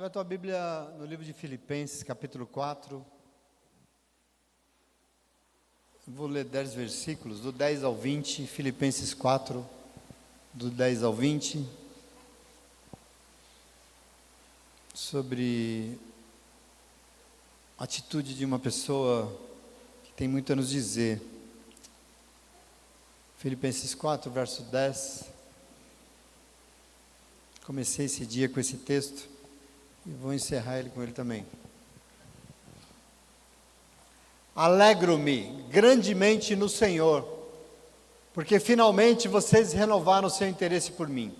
Abre a tua Bíblia no livro de Filipenses, capítulo 4. Vou ler 10 versículos, do 10 ao 20, Filipenses 4, do 10 ao 20, sobre a atitude de uma pessoa que tem muito a nos dizer. Filipenses 4, verso 10. Comecei esse dia com esse texto e vou encerrar ele com ele também. Alegro-me grandemente no Senhor, porque finalmente vocês renovaram o seu interesse por mim.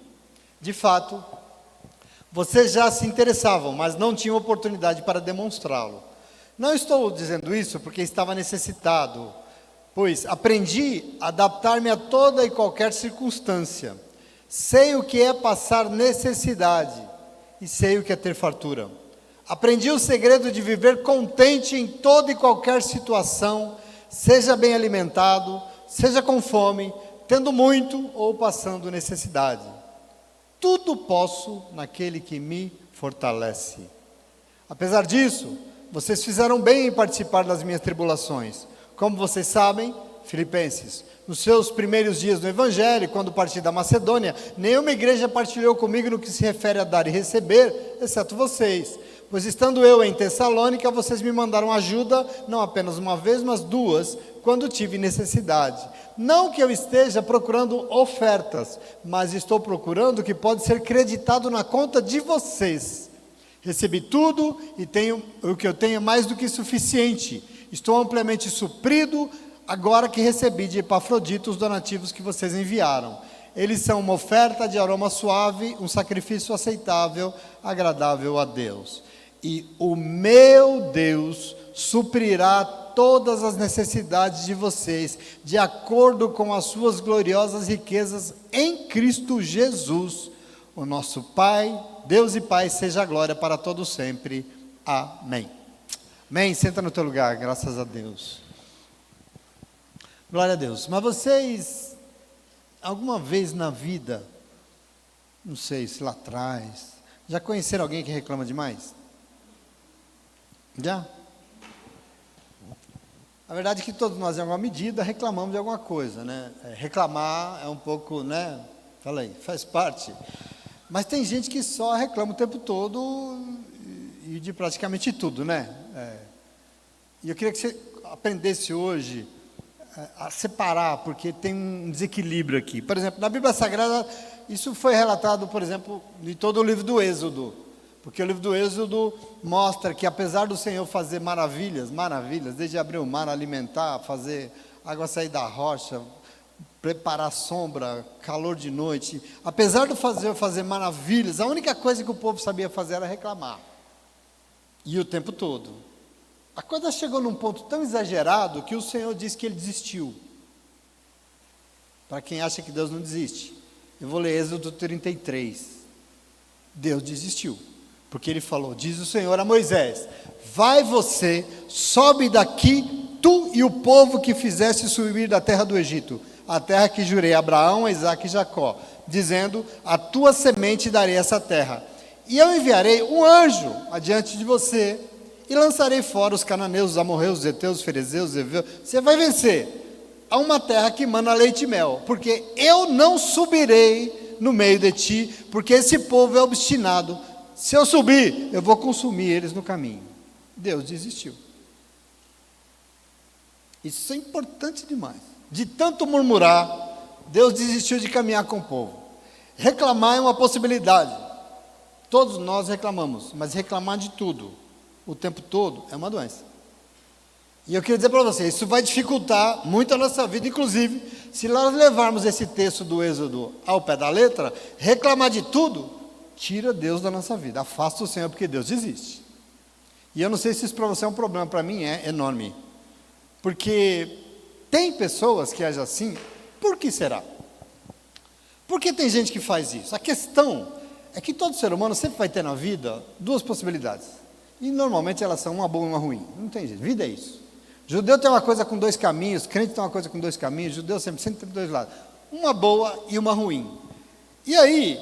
De fato, vocês já se interessavam, mas não tinham oportunidade para demonstrá-lo. Não estou dizendo isso porque estava necessitado, pois aprendi a adaptar-me a toda e qualquer circunstância. Sei o que é passar necessidade e sei o que é ter fartura. Aprendi o segredo de viver contente em toda e qualquer situação, seja bem alimentado, seja com fome, tendo muito ou passando necessidade. Tudo posso naquele que me fortalece. Apesar disso, vocês fizeram bem em participar das minhas tribulações. Como vocês sabem, Filipenses, nos seus primeiros dias no Evangelho, quando parti da Macedônia, nenhuma igreja partilhou comigo no que se refere a dar e receber, exceto vocês. Pois estando eu em Tessalônica, vocês me mandaram ajuda, não apenas uma vez, mas duas, quando tive necessidade. Não que eu esteja procurando ofertas, mas estou procurando o que pode ser creditado na conta de vocês. Recebi tudo e tenho o que eu tenho é mais do que suficiente. Estou amplamente suprido, agora que recebi de Epafrodito os donativos que vocês enviaram. Eles são uma oferta de aroma suave, um sacrifício aceitável, agradável a Deus. E o meu Deus suprirá todas as necessidades de vocês, de acordo com as suas gloriosas riquezas em Cristo Jesus. O nosso Pai, Deus e Pai, seja a glória para todos sempre. Amém. Amém. Senta no teu lugar, graças a Deus. Glória a Deus. Mas vocês, alguma vez na vida, não sei se lá atrás, já conheceram alguém que reclama demais? Já? A verdade é que todos nós, em alguma medida, reclamamos de alguma coisa, né? Reclamar é um pouco, né? Fala aí, faz parte. Mas tem gente que só reclama o tempo todo e de praticamente tudo, né? E eu queria que você aprendesse hoje a separar, porque tem um desequilíbrio aqui. Por exemplo, na Bíblia Sagrada, isso foi relatado, por exemplo, em todo o livro do Êxodo, porque o livro do Êxodo mostra que apesar do Senhor fazer maravilhas, desde abrir o mar, alimentar, fazer água sair da rocha, preparar sombra, calor de noite, apesar de fazer maravilhas, a única coisa que o povo sabia fazer era reclamar, e o tempo todo. A coisa chegou num ponto tão exagerado que o Senhor disse que Ele desistiu. Para quem acha que Deus não desiste, eu vou ler Êxodo 33. Deus desistiu, porque Ele falou, diz o Senhor a Moisés, vai você, sobe daqui, tu e o povo que fizeste subir da terra do Egito, a terra que jurei a Abraão, a Isaque e Jacó, dizendo, a tua semente darei essa terra. E eu enviarei um anjo adiante de você, e lançarei fora os cananeus, os amorreus, os heteus, os ferezeus, os heveus. Você vai vencer a uma terra que mana leite e mel, porque eu não subirei no meio de ti, porque esse povo é obstinado. Se eu subir, eu vou consumir eles no caminho. Deus desistiu. Isso é importante demais. De tanto murmurar, Deus desistiu de caminhar com o povo. Reclamar é uma possibilidade. Todos nós reclamamos, mas reclamar de tudo o tempo todo é uma doença. E eu queria dizer para você, isso vai dificultar muito a nossa vida, inclusive, se nós levarmos esse texto do Êxodo ao pé da letra, reclamar de tudo, tira Deus da nossa vida, afasta o Senhor, porque Deus existe. E eu não sei se isso para você é um problema, para mim é enorme, porque tem pessoas que agem assim. Por que será? Por que tem gente que faz isso? A questão é que todo ser humano sempre vai ter na vida duas possibilidades. E normalmente elas são uma boa e uma ruim. Não tem jeito, vida é isso. Judeu tem uma coisa com dois caminhos, crente tem uma coisa com dois caminhos, judeu sempre tem dois lados. Uma boa e uma ruim. E aí,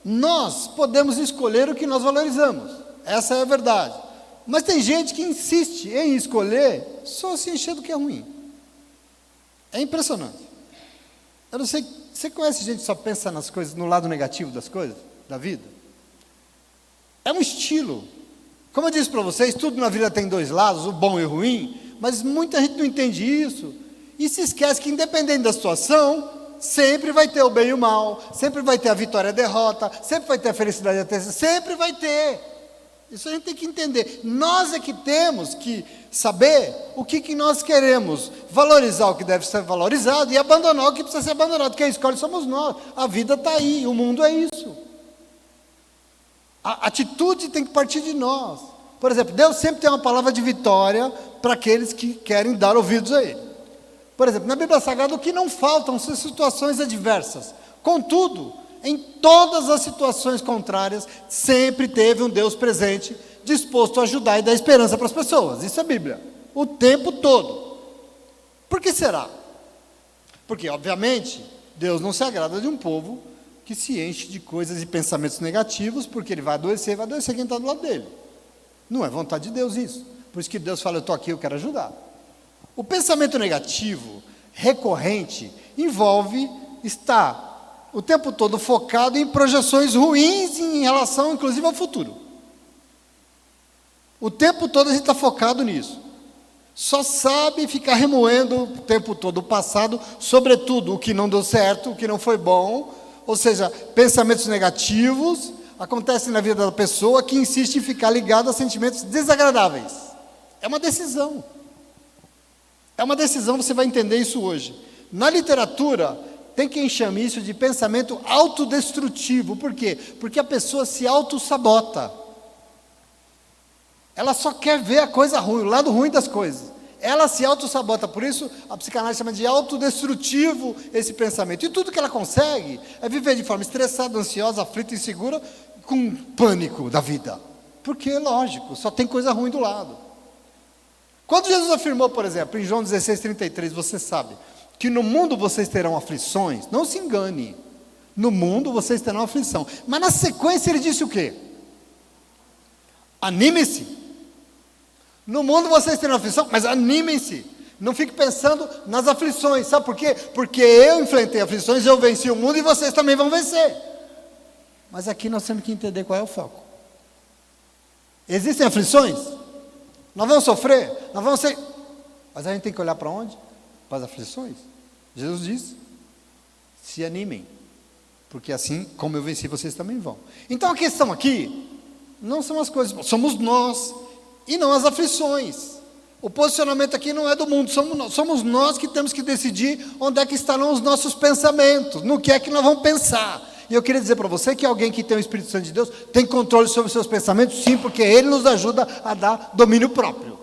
nós podemos escolher o que nós valorizamos. essa é a verdade. Mas tem gente que insiste em escolher só se encher do que é ruim. É impressionante. Eu não sei, você conhece gente que só pensa nas coisas, no lado negativo das coisas, da vida? É um estilo. Como eu disse para vocês, tudo na vida tem dois lados, o bom e o ruim, mas muita gente não entende isso, e se esquece que independente da situação, sempre vai ter o bem e o mal, sempre vai ter a vitória e a derrota, sempre vai ter a felicidade e a tristeza, sempre vai ter. Isso a gente tem que entender. Nós é que temos que saber o que nós queremos, valorizar o que deve ser valorizado e abandonar o que precisa ser abandonado. Quem escolhe somos nós. A vida está aí, o mundo é isso. A atitude tem que partir de nós. Por exemplo, Deus sempre tem uma palavra de vitória para aqueles que querem dar ouvidos a Ele. Por exemplo, na Bíblia Sagrada o que não faltam são situações adversas. Contudo, em todas as situações contrárias, sempre teve um Deus presente, disposto a ajudar e dar esperança para as pessoas. Isso é Bíblia, o tempo todo. Por que será? Porque, obviamente, Deus não se agrada de um povo que se enche de coisas e pensamentos negativos, porque ele vai adoecer quem está do lado dele. Não é vontade de Deus isso. Por isso que Deus fala, eu estou aqui, eu quero ajudar. O pensamento negativo, recorrente, envolve estar o tempo todo focado em projeções ruins em relação, inclusive, ao futuro. O tempo todo a gente está focado nisso. Só sabe ficar remoendo o tempo todo o passado, sobretudo o que não deu certo, o que não foi bom, ou seja, pensamentos negativos acontecem na vida da pessoa que insiste em ficar ligado a sentimentos desagradáveis. É uma decisão. É uma decisão, você vai entender isso hoje. Na literatura, tem quem chame isso de pensamento autodestrutivo. Por quê? Porque a pessoa se autossabota. Ela só quer ver a coisa ruim, o lado ruim das coisas. Ela se autossabota. Por isso, a psicanálise chama de autodestrutivo esse pensamento. E tudo que ela consegue é viver de forma estressada, ansiosa, aflita, insegura, com pânico da vida. Porque, lógico, só tem coisa ruim do lado. Quando Jesus afirmou, por exemplo, em João 16:33, você sabe, que no mundo vocês terão aflições, não se engane, no mundo vocês terão aflição, mas na sequência ele disse o quê? Anime-se, no mundo vocês terão aflição, mas animem-se, não fique pensando nas aflições, sabe por quê? Porque eu enfrentei aflições, eu venci o mundo e vocês também vão vencer, mas aqui nós temos que entender qual é o foco. Existem aflições, nós vamos sofrer, nós vamos ser, mas a gente tem que olhar para onde? Para as aflições. Jesus diz, se animem, porque assim como eu venci, vocês também vão. Então a questão aqui, não são as coisas, somos nós, e não as aflições. O posicionamento aqui não é do mundo, somos nós que temos que decidir onde é que estarão os nossos pensamentos, no que é que nós vamos pensar. E eu queria dizer para você que alguém que tem o Espírito Santo de Deus, tem controle sobre os seus pensamentos, sim, porque Ele nos ajuda a dar domínio próprio.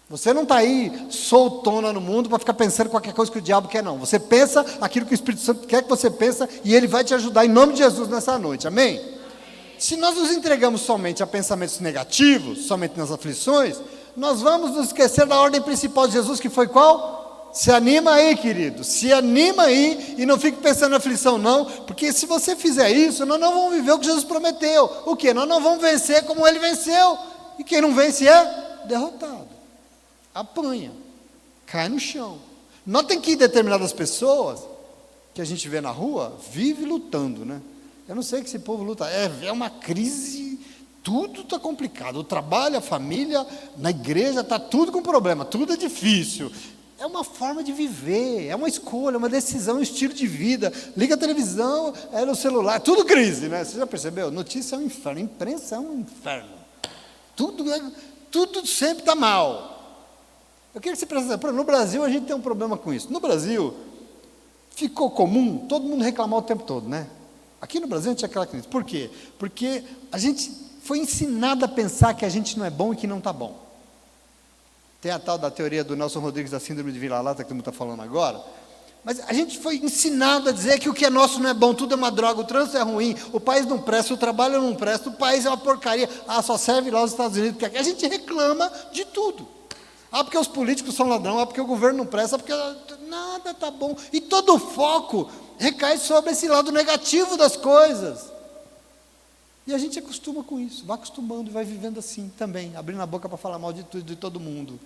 Você não está aí soltona no mundo para ficar pensando qualquer coisa que o diabo quer, não. Você pensa aquilo que o Espírito Santo quer que você pensa e Ele vai te ajudar em nome de Jesus nessa noite, amém? Se nós nos entregamos somente a pensamentos negativos, somente nas aflições, nós vamos nos esquecer da ordem principal de Jesus, que foi qual? Se anima aí, querido, se anima aí e não fique pensando na aflição não, porque se você fizer isso, nós não vamos viver o que Jesus prometeu. O quê? Nós não vamos vencer como Ele venceu, e quem não vence é derrotado. Apanha, cai no chão. Notem que determinadas pessoas que a gente vê na rua vive lutando, né? Eu não sei que esse povo luta, é uma crise, tudo está complicado, o trabalho, a família, na igreja está tudo com problema, tudo é difícil. É uma forma de viver, é uma escolha, uma decisão, um estilo de vida. Liga a televisão, é no celular, tudo crise, né? Você já percebeu? Notícia é um inferno, imprensa é um inferno, tudo sempre está mal. Eu queria que você prestasse atenção. No Brasil a gente tem um problema com isso. No Brasil, ficou comum todo mundo reclamar o tempo todo, né? Aqui no Brasil a gente é aquela crise. Por quê? Porque a gente foi ensinado a pensar que a gente não é bom e que não está bom. Tem a tal da teoria do Nelson Rodrigues da síndrome de vira-lata que todo mundo está falando agora. Mas a gente foi ensinado a dizer que o que é nosso não é bom, tudo é uma droga, o trânsito é ruim, o país não presta, o trabalho não presta, o país é uma porcaria. Só serve lá os Estados Unidos, porque a gente reclama de tudo. Porque os políticos são ladrão, porque o governo não presta, porque nada está bom. E todo o foco recai sobre esse lado negativo das coisas. E a gente acostuma com isso, vai acostumando e vai vivendo assim também, abrindo a boca para falar mal de tudo e de todo mundo.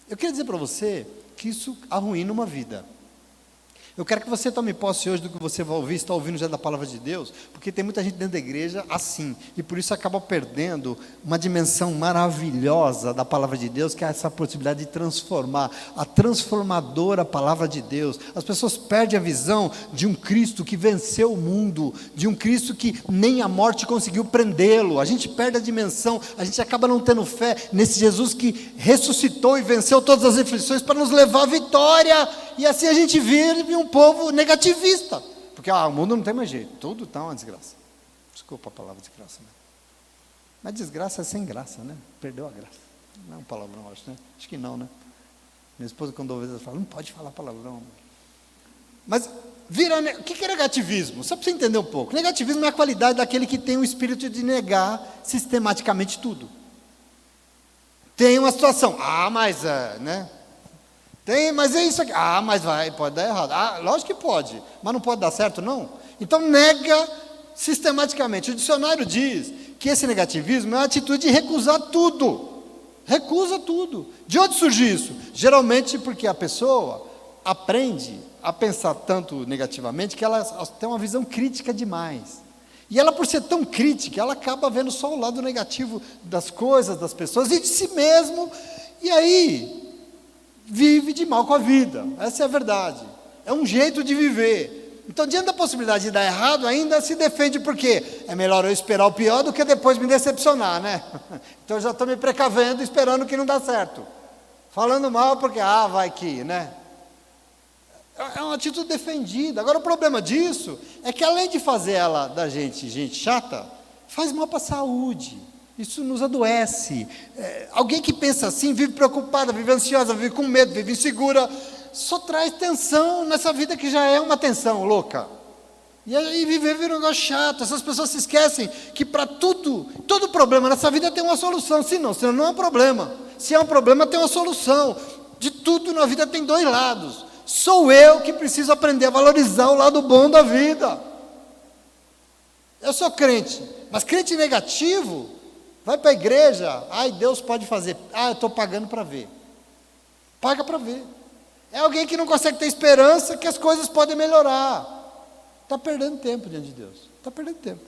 Eu queria dizer para você que isso arruína uma vida. Eu quero que você tome posse hoje do que você vai ouvir, está ouvindo já da palavra de Deus, porque tem muita gente dentro da igreja assim, e por isso acaba perdendo uma dimensão maravilhosa da palavra de Deus, que é essa possibilidade de transformar, a transformadora palavra de Deus. As pessoas perdem a visão de um Cristo que venceu o mundo, de um Cristo que nem a morte conseguiu prendê-lo. A gente perde a dimensão, a gente acaba não tendo fé nesse Jesus que ressuscitou e venceu todas as aflições para nos levar à vitória. E assim a gente vive um povo negativista, porque o mundo não tem mais jeito, tudo está uma desgraça. Desculpa a palavra desgraça, né? Mas desgraça é sem graça, né? Perdeu a graça. Não é um palavrão, acho, né? Acho que não, né? Minha esposa, quando ouve, ela fala, não pode falar palavrão. Mas o que é negativismo? Só para você entender um pouco. Negativismo é a qualidade daquele que tem o espírito de negar sistematicamente tudo. Tem uma situação, mas né? Mas é isso aqui. Mas pode dar errado. Lógico que pode, mas não pode dar certo, não. Então nega sistematicamente. O dicionário diz que esse negativismo é uma atitude de recusar tudo. Recusa tudo. De onde surge isso? Geralmente porque a pessoa aprende a pensar tanto negativamente que ela tem uma visão crítica demais. E ela, por ser tão crítica, ela acaba vendo só o lado negativo das coisas, das pessoas e de si mesmo. E aí vive de mal com a vida, essa é a verdade, é um jeito de viver. Então, diante da possibilidade de dar errado, ainda se defende, porque é melhor eu esperar o pior do que depois me decepcionar, né? Então eu já estou me precavendo, esperando que não dá certo, falando mal porque, vai que, né? É uma atitude defendida. Agora o problema disso, é que além de fazer ela da gente chata, faz mal para a saúde. Isso nos adoece. Alguém que pensa assim, vive preocupada, vive ansiosa, vive com medo, vive insegura, só traz tensão nessa vida que já é uma tensão louca. E aí viver vira um negócio chato. Essas pessoas se esquecem que para todo problema nessa vida tem uma solução. Senão não é um problema. Se é um problema, tem uma solução. De tudo na vida tem dois lados. Sou eu que preciso aprender a valorizar o lado bom da vida. Eu sou crente, mas crente negativo vai para a igreja, Deus pode fazer, eu estou pagando para ver. Paga para ver. É alguém que não consegue ter esperança que as coisas podem melhorar. Está perdendo tempo diante de Deus. Está perdendo tempo.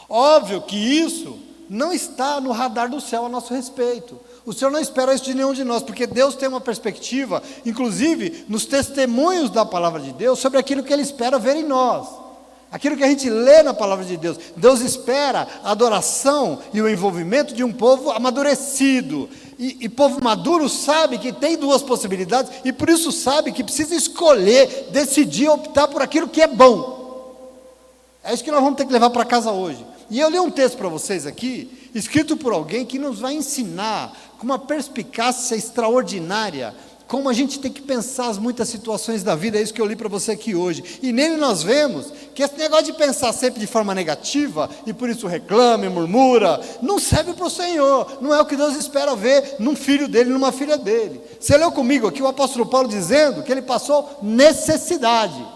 Óbvio que isso não está no radar do céu a nosso respeito. O Senhor não espera isso de nenhum de nós, porque Deus tem uma perspectiva, inclusive nos testemunhos da palavra de Deus, sobre aquilo que Ele espera ver em nós. Aquilo que a gente lê na palavra de Deus. Deus espera a adoração e o envolvimento de um povo amadurecido. E povo maduro sabe que tem duas possibilidades, e por isso sabe que precisa escolher, decidir, optar por aquilo que é bom. É isso que nós vamos ter que levar para casa hoje. E eu li um texto para vocês aqui, escrito por alguém que nos vai ensinar, com uma perspicácia extraordinária, como a gente tem que pensar as muitas situações da vida. É isso que eu li para você aqui hoje. E nele nós vemos que esse negócio de pensar sempre de forma negativa, e por isso reclama e murmura, não serve para o Senhor. Não é o que Deus espera ver num filho dele, numa filha dele. Você leu comigo aqui o apóstolo Paulo dizendo que ele passou necessidade.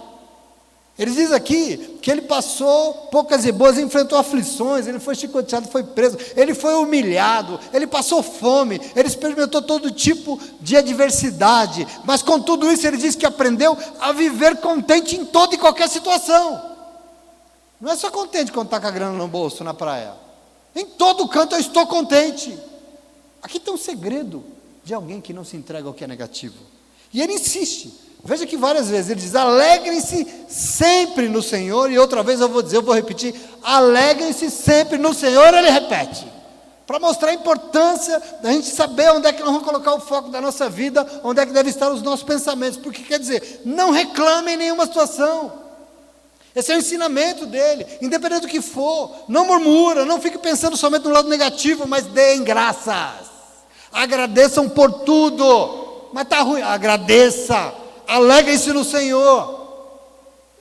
Ele diz aqui que ele passou poucas e boas, enfrentou aflições, ele foi chicoteado, foi preso, ele foi humilhado, ele passou fome, ele experimentou todo tipo de adversidade, mas com tudo isso ele diz que aprendeu a viver contente em toda e qualquer situação. Não é só contente quando está com a grana no bolso na praia, em todo canto eu estou contente. Aqui tem um segredo de alguém que não se entrega ao que é negativo, e ele insiste. Veja que várias vezes ele diz, alegrem-se sempre no Senhor, e outra vez eu vou repetir, alegrem-se sempre no Senhor, ele repete, para mostrar a importância da gente saber onde é que nós vamos colocar o foco da nossa vida, onde é que devem estar os nossos pensamentos, porque quer dizer, não reclame em nenhuma situação, esse é o ensinamento dele, independente do que for, não murmura, não fique pensando somente no lado negativo, mas deem graças, agradeçam por tudo, mas está ruim, agradeça, alegrem-se no Senhor.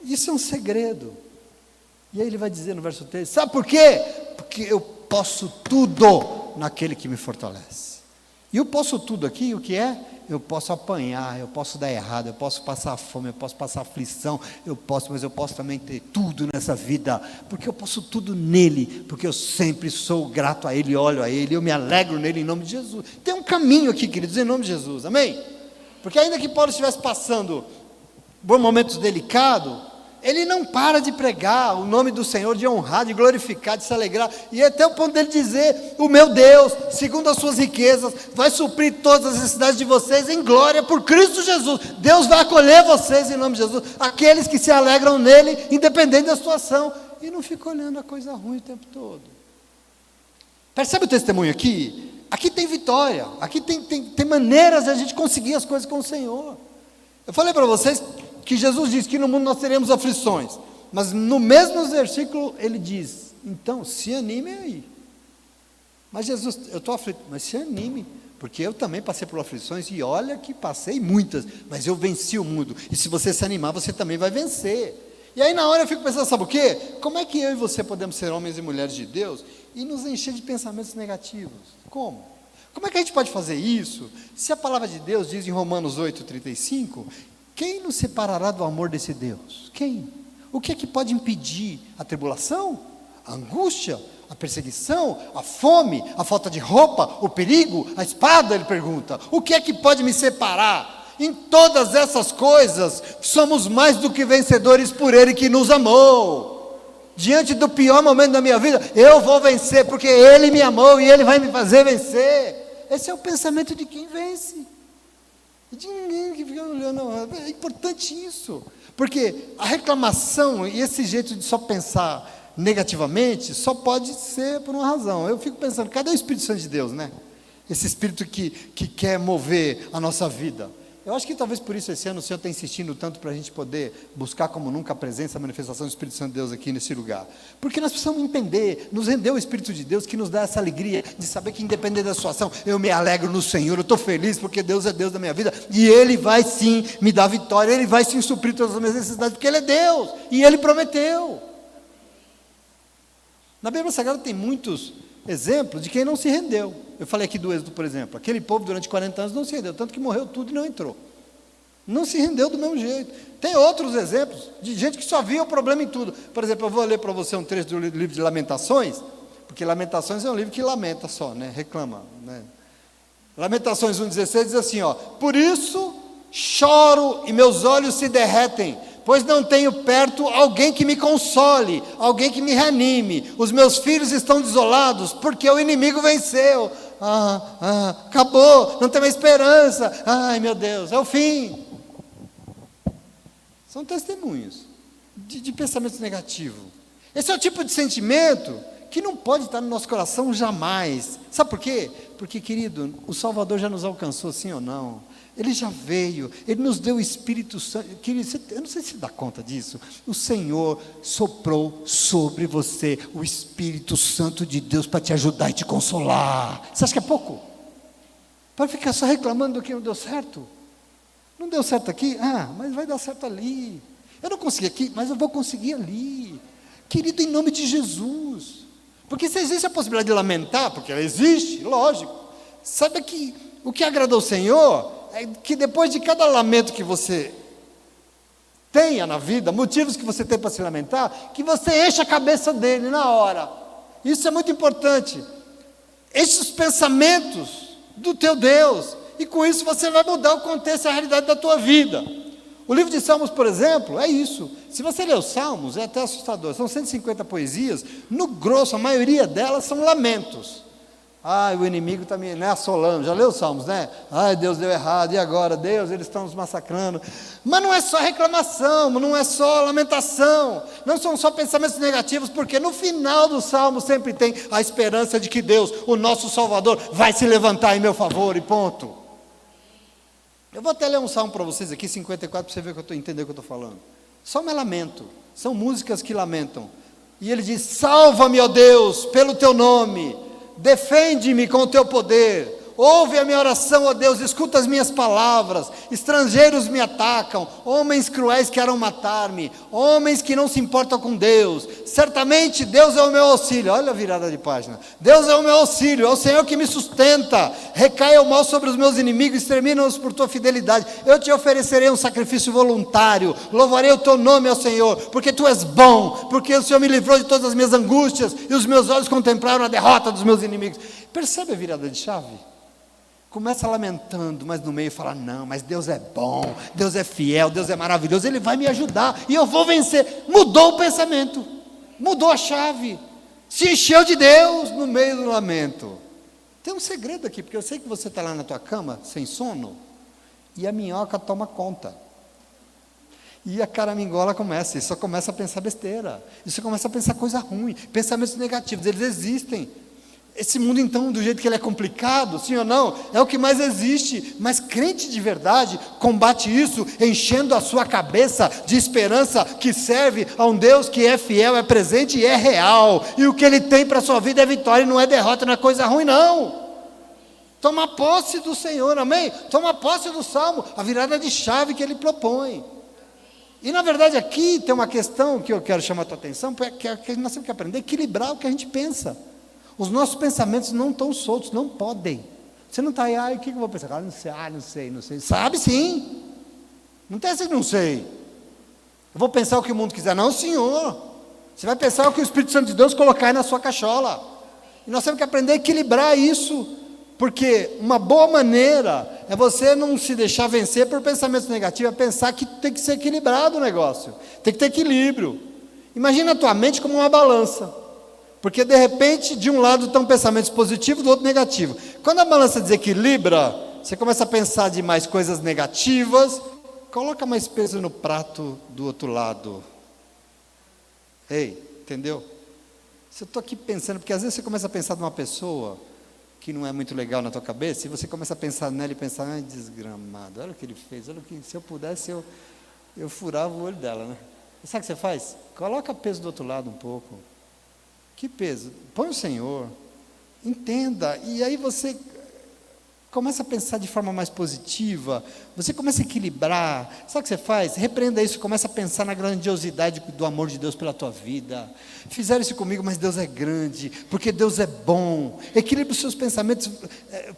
Isso é um segredo. E aí ele vai dizer no verso 3, sabe por quê? Porque eu posso tudo naquele que me fortalece. E eu posso tudo aqui, o que é? eu posso apanhar, eu posso dar errado, eu posso passar fome, eu posso passar aflição, mas eu posso também ter tudo nessa vida, porque eu posso tudo nele, porque eu sempre sou grato a ele, olho a ele, eu me alegro nele em nome de Jesus. Tem um caminho aqui, queridos, em nome de Jesus, amém? Porque ainda que Paulo estivesse passando por momentos delicados, ele não para de pregar o nome do Senhor, de honrar, de glorificar, de se alegrar, e até o ponto dele dizer: o meu Deus, segundo as suas riquezas, vai suprir todas as necessidades de vocês em glória por Cristo Jesus. Deus vai acolher vocês em nome de Jesus, aqueles que se alegram nele, independente da situação, e não fica olhando a coisa ruim o tempo todo. Percebe o testemunho aqui? Aqui tem vitória, aqui tem maneiras de a gente conseguir as coisas com o Senhor. Eu falei para vocês que Jesus diz que no mundo nós teremos aflições, mas no mesmo versículo ele diz: então se anime aí. Mas Jesus, eu estou aflito, mas se anime, porque eu também passei por aflições, e olha que passei muitas, mas eu venci o mundo, e se você se animar, você também vai vencer. E aí na hora eu fico pensando, sabe o quê? Como é que eu e você podemos ser homens e mulheres de Deus e nos encher de pensamentos negativos? Como? Como é que a gente pode fazer isso? Se a palavra de Deus diz em Romanos 8,35, quem nos separará do amor desse Deus? Quem? O que é que pode impedir? A tribulação? A angústia? A perseguição? A fome? A falta de roupa? O perigo? A espada? Ele pergunta. O que é que pode me separar? Em todas essas coisas, somos mais do que vencedores por Ele que nos amou. Diante do pior momento da minha vida, eu vou vencer, porque Ele me amou e Ele vai me fazer vencer. Esse é o pensamento de quem vence. De ninguém que fica olhando. É importante isso, porque a reclamação e esse jeito de só pensar negativamente só pode ser por uma razão. Eu fico pensando, cadê o Espírito Santo de Deus, né? Esse Espírito que quer mover a nossa vida. Eu acho que talvez por isso esse ano o Senhor está insistindo tanto para a gente poder buscar como nunca a presença, a manifestação do Espírito Santo de Deus aqui nesse lugar. Porque nós precisamos entender, nos rendeu o Espírito de Deus que nos dá essa alegria de saber que independente da situação, eu me alegro no Senhor, eu estou feliz porque Deus é Deus da minha vida, e Ele vai sim me dar vitória, Ele vai sim suprir todas as minhas necessidades, porque Ele é Deus, e Ele prometeu. Na Bíblia Sagrada tem muitos exemplos de quem não se rendeu. Eu falei aqui do Êxodo, por exemplo. Aquele povo durante 40 anos não se rendeu, tanto que morreu tudo e não entrou. Não se rendeu do mesmo jeito. Tem outros exemplos de gente que só via o problema em tudo. Por exemplo, eu vou ler para você um trecho do livro de Lamentações, porque Lamentações é um livro que lamenta só, né? Reclama, né? Lamentações 1,16 diz assim, ó: por isso choro e meus olhos se derretem, pois não tenho perto alguém que me console, alguém que me reanime. Os meus filhos estão desolados, porque o inimigo venceu. Acabou, não tem mais esperança. Ai meu Deus, é o fim. São testemunhos de pensamentos negativos. Esse é o tipo de sentimento que não pode estar no nosso coração jamais. Sabe por quê? Porque, querido, o Salvador já nos alcançou, sim ou não? Ele já veio, Ele nos deu o Espírito Santo. Querido, eu não sei se você dá conta disso. O Senhor soprou sobre você o Espírito Santo de Deus para te ajudar e te consolar. Você acha que é pouco? Para ficar só reclamando do que não deu certo? Não deu certo aqui? Mas vai dar certo ali. Eu não consegui aqui, mas eu vou conseguir ali. Querido, em nome de Jesus. Porque se existe a possibilidade de lamentar, porque ela existe, lógico. Sabe que o que agradou o Senhor é que depois de cada lamento que você tenha na vida, motivos que você tem para se lamentar, que você enche a cabeça dele na hora. Isso é muito importante. Enche os pensamentos do teu Deus, e com isso você vai mudar o contexto e a realidade da tua vida. O livro de Salmos, por exemplo, é isso. Se você ler os Salmos, é até assustador. São 150 poesias, no grosso, a maioria delas são lamentos. O inimigo está me assolando. Já leu os Salmos, né? Deus deu errado, e agora? Deus, eles estão nos massacrando. Mas não é só reclamação, não é só lamentação, não são só pensamentos negativos, porque no final do Salmo sempre tem a esperança de que Deus, o nosso Salvador, vai se levantar em meu favor, e ponto. Eu vou até ler um salmo para vocês aqui, 54, para você ver que eu estou entendendo o que eu estou falando. Salmo é lamento, são músicas que lamentam. E ele diz: salva-me, ó Deus, pelo teu nome, defende-me com o teu poder, ouve a minha oração, ó Deus, escuta as minhas palavras. Estrangeiros me atacam, homens cruéis querem matar-me, homens que não se importam com Deus. Certamente Deus é o meu auxílio. Olha a virada de página. Deus é o meu auxílio, é o Senhor que me sustenta. recaia o mal sobre os meus inimigos, extermina-os por tua fidelidade. Eu te oferecerei um sacrifício voluntário, louvarei o teu nome, ó Senhor, porque tu és bom, porque o Senhor me livrou de todas as minhas angústias, e os meus olhos contemplaram a derrota dos meus inimigos. Percebe a virada de chave? Começa lamentando, mas no meio fala, não, mas Deus é bom, Deus é fiel, Deus é maravilhoso, Ele vai me ajudar, e eu vou vencer. Mudou o pensamento, mudou a chave, se encheu de Deus no meio do lamento. Tem um segredo aqui, porque eu sei que você está lá na tua cama, sem sono, e a minhoca toma conta, e a caramingola começa, e só começa a pensar besteira, e só começa a pensar coisa ruim, pensamentos negativos, eles existem. Esse mundo então, do jeito que ele é complicado, sim ou não, é o que mais existe, mas crente de verdade combate isso, enchendo a sua cabeça de esperança, que serve a um Deus que é fiel, é presente e é real, e o que Ele tem para a sua vida é vitória, não é derrota, não é coisa ruim não. Toma posse do Senhor, amém? Toma posse do Salmo, a virada de chave que Ele propõe. E na verdade aqui tem uma questão que eu quero chamar a tua atenção, porque nós temos que aprender a equilibrar o que a gente pensa. Os nossos pensamentos não estão soltos, não podem. Você não está aí, o que eu vou pensar? Não sei. Sabe sim. Não tem essa que não sei. Eu vou pensar o que o mundo quiser. Não, senhor. Você vai pensar o que o Espírito Santo de Deus colocar aí na sua cachola. E nós temos que aprender a equilibrar isso. Porque uma boa maneira é você não se deixar vencer por pensamentos negativos, é pensar que tem que ser equilibrado o negócio. Tem que ter equilíbrio. Imagina a tua mente como uma balança. Porque de repente, de um lado estão pensamentos positivos, do outro negativo. Quando a balança desequilibra, você começa a pensar de mais coisas negativas, coloca mais peso no prato do outro lado. Ei, entendeu? Se eu estou aqui pensando, porque às vezes você começa a pensar de uma pessoa que não é muito legal na tua cabeça, e você começa a pensar nela e pensar, ai, desgramado, olha o que ele fez, olha o que, se eu pudesse, eu furava o olho dela, né? E sabe o que você faz? Coloca peso do outro lado um pouco. Que peso? Põe o Senhor, entenda, e aí você começa a pensar de forma mais positiva, você começa a equilibrar. Sabe o que você faz? Repreenda isso, começa a pensar na grandiosidade do amor de Deus pela tua vida. Fizeram isso comigo, mas Deus é grande, porque Deus é bom. Equilibre os seus pensamentos,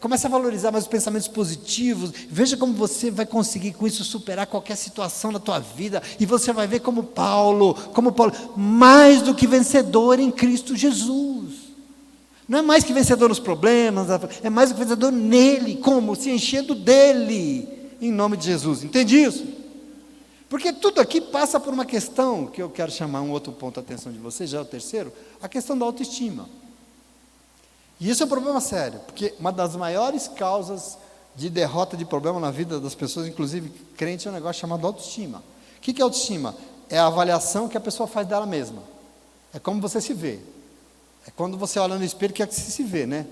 começa a valorizar mais os pensamentos positivos. Veja como você vai conseguir com isso superar qualquer situação da tua vida, e você vai ver como Paulo, mais do que vencedor em Cristo Jesus. Não é mais que vencedor nos problemas, é mais do que vencedor nele. Como? Se enchendo dele, em nome de Jesus. Entende isso? Porque tudo aqui passa por uma questão, que eu quero chamar um outro ponto de atenção de vocês, já é o terceiro, a questão da autoestima. E isso é um problema sério, porque uma das maiores causas de derrota, de problema na vida das pessoas, inclusive crente, é um negócio chamado autoestima. O que é autoestima? É a avaliação que a pessoa faz dela mesma. É como você se vê. É quando você olha no espelho que é que você se vê, né?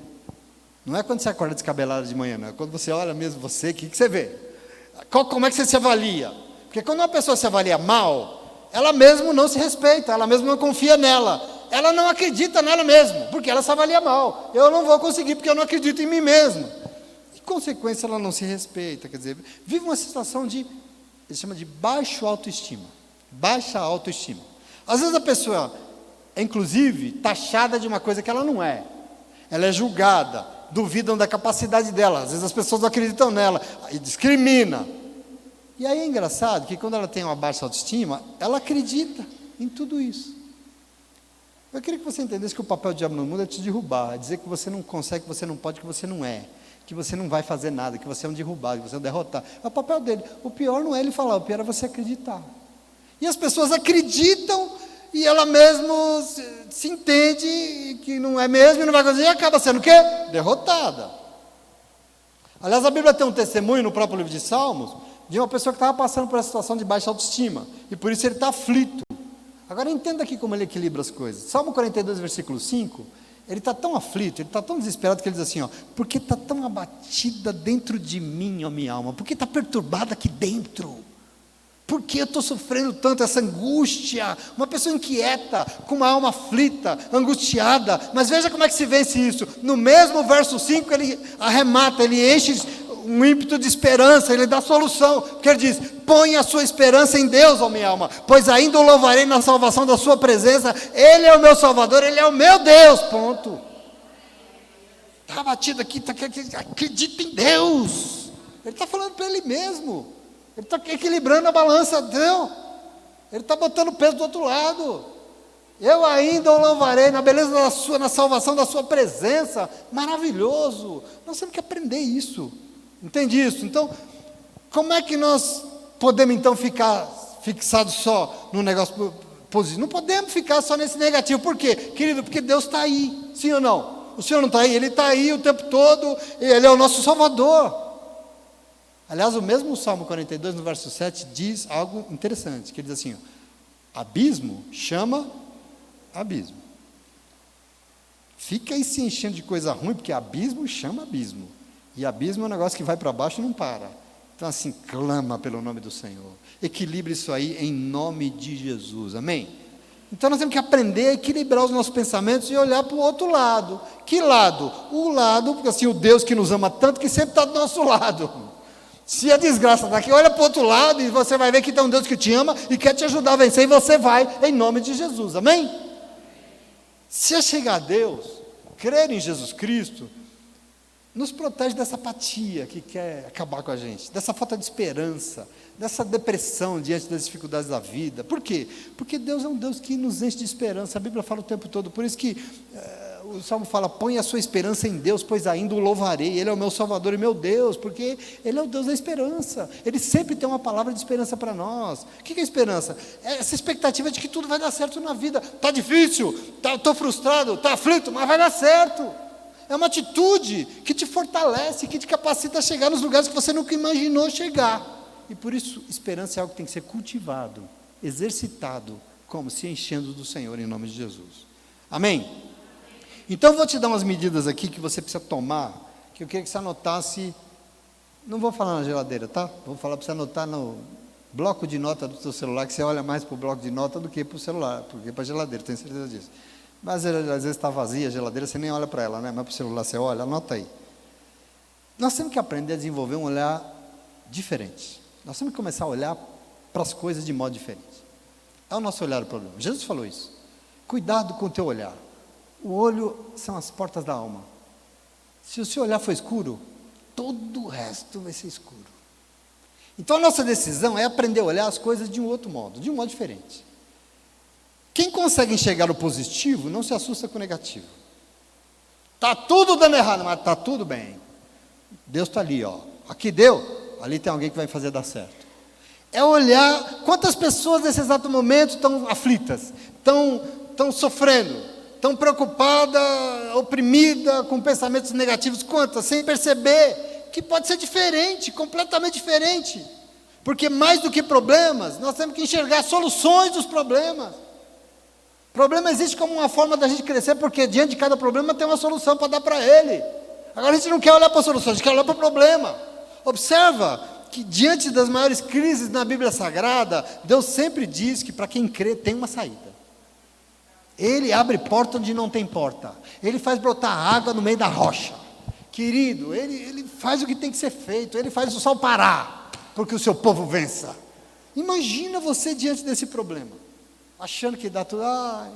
Não é quando você acorda descabelado de manhã, não. É quando você olha mesmo você, o que você vê? Como é que você se avalia? Porque quando uma pessoa se avalia mal, ela mesmo não se respeita, ela mesmo não confia nela, ela não acredita nela mesma, porque ela se avalia mal. Eu não vou conseguir porque eu não acredito em mim mesmo. Em consequência, ela não se respeita, quer dizer, vive uma situação de, ele chama de baixa autoestima. Baixa autoestima. Às vezes a pessoa é inclusive taxada de uma coisa que ela não é. Ela é julgada, duvidam da capacidade dela, às vezes as pessoas não acreditam nela, e discrimina. E aí é engraçado que quando ela tem uma baixa autoestima, ela acredita em tudo isso. Eu queria que você entendesse que o papel do diabo no mundo é te derrubar, é dizer que você não consegue, que você não pode, que você não é, que você não vai fazer nada, que você é um derrubado, que você é um derrotado. É o papel dele. O pior não é ele falar, o pior é você acreditar. E as pessoas acreditam, e ela mesmo se entende que não é mesmo, e não vai conseguir, e acaba sendo o quê? Derrotada. Aliás, a Bíblia tem um testemunho no próprio livro de Salmos, de uma pessoa que estava passando por uma situação de baixa autoestima, e por isso ele está aflito. Agora entenda aqui como ele equilibra as coisas. Salmo 42, versículo 5, ele está tão aflito, ele está tão desesperado, que ele diz assim, ó, porque está tão abatida dentro de mim, ó minha alma, porque está perturbada aqui dentro. Por que eu estou sofrendo tanto essa angústia? Uma pessoa inquieta, com uma alma aflita, angustiada. Mas veja como é que se vence isso. No mesmo verso 5 ele arremata, ele enche um ímpeto de esperança, ele dá solução. Porque ele diz, põe a sua esperança em Deus, ó minha alma, pois ainda o louvarei na salvação da sua presença. Ele é o meu Salvador, Ele é o meu Deus, ponto. Está está abatido aqui, acredita em Deus. Ele está falando para ele mesmo. Ele está equilibrando a balança, entendeu? Ele está botando o peso do outro lado. Eu ainda o louvarei na beleza da sua, na salvação da sua presença. Maravilhoso. Nós temos que aprender isso. Entende isso? Então, como é que nós podemos então ficar fixados só no negócio positivo? Não podemos ficar só nesse negativo. Por quê? Querido, porque Deus está aí. Sim ou não? O Senhor não está aí? Ele está aí o tempo todo. Ele é o nosso Salvador. Aliás, o mesmo Salmo 42, no verso 7, diz algo interessante, que ele diz assim, ó, abismo chama abismo. Fica aí se enchendo de coisa ruim, porque abismo chama abismo. E abismo é um negócio que vai para baixo e não para. Então assim, clama pelo nome do Senhor. Equilibre isso aí em nome de Jesus, amém? Então nós temos que aprender a equilibrar os nossos pensamentos e olhar para o outro lado. Que lado? O lado, porque assim, o Deus que nos ama tanto, que sempre está do nosso lado. Se a desgraça está aqui, olha para o outro lado e você vai ver que tem um Deus que te ama e quer te ajudar a vencer, e você vai em nome de Jesus, amém? Se é chegar a Deus, crer em Jesus Cristo, nos protege dessa apatia que quer acabar com a gente, dessa falta de esperança, dessa depressão diante das dificuldades da vida. Por quê? Porque Deus é um Deus que nos enche de esperança, a Bíblia fala o tempo todo, por isso que o Salmo fala, põe a sua esperança em Deus, pois ainda o louvarei, Ele é o meu Salvador e meu Deus, porque Ele é o Deus da esperança, Ele sempre tem uma palavra de esperança para nós. O que é esperança? É essa expectativa de que tudo vai dar certo na vida. Está difícil, estou frustrado, está aflito, mas vai dar certo. É uma atitude que te fortalece, que te capacita a chegar nos lugares que você nunca imaginou chegar. E por isso, esperança é algo que tem que ser cultivado, exercitado, como se enchendo do Senhor em nome de Jesus. Amém? Então, eu vou te dar umas medidas aqui que você precisa tomar, que eu queria que você anotasse, não vou falar na geladeira, tá? Vou falar para você anotar no bloco de nota do seu celular, que você olha mais para o bloco de nota do que para o celular, porque para a geladeira, tenho certeza disso. Mas às vezes está vazia a geladeira, você nem olha para ela, né? Mas para o celular você olha, anota aí. Nós temos que aprender a desenvolver um olhar diferente. Nós temos que começar a olhar para as coisas de modo diferente. É o nosso olhar o problema. Jesus falou isso. Cuidado com o teu olhar. O olho são as portas da alma. Se o seu olhar for escuro, todo o resto vai ser escuro. Então a nossa decisão é aprender a olhar as coisas de um outro modo, de um modo diferente. Quem consegue enxergar o positivo não se assusta com o negativo. Está tudo dando errado, mas está tudo bem. Deus está ali, ó. Aqui deu, ali tem alguém que vai fazer dar certo. É olhar quantas pessoas nesse exato momento estão aflitas, estão sofrendo, estão preocupadas, oprimida, com pensamentos negativos, quantas? Sem perceber que pode ser diferente, completamente diferente. Porque mais do que problemas, nós temos que enxergar soluções dos problemas. O problema existe como uma forma da gente crescer, porque diante de cada problema tem uma solução para dar para ele. Agora a gente não quer olhar para a solução, a gente quer olhar para o problema. Observa que diante das maiores crises na Bíblia Sagrada, Deus sempre diz que para quem crê tem uma saída. Ele abre porta onde não tem porta. Ele faz brotar água no meio da rocha. Querido, ele faz o que tem que ser feito. Ele faz o sol parar, porque o seu povo vença. Imagina você diante desse problema, achando que dá tudo.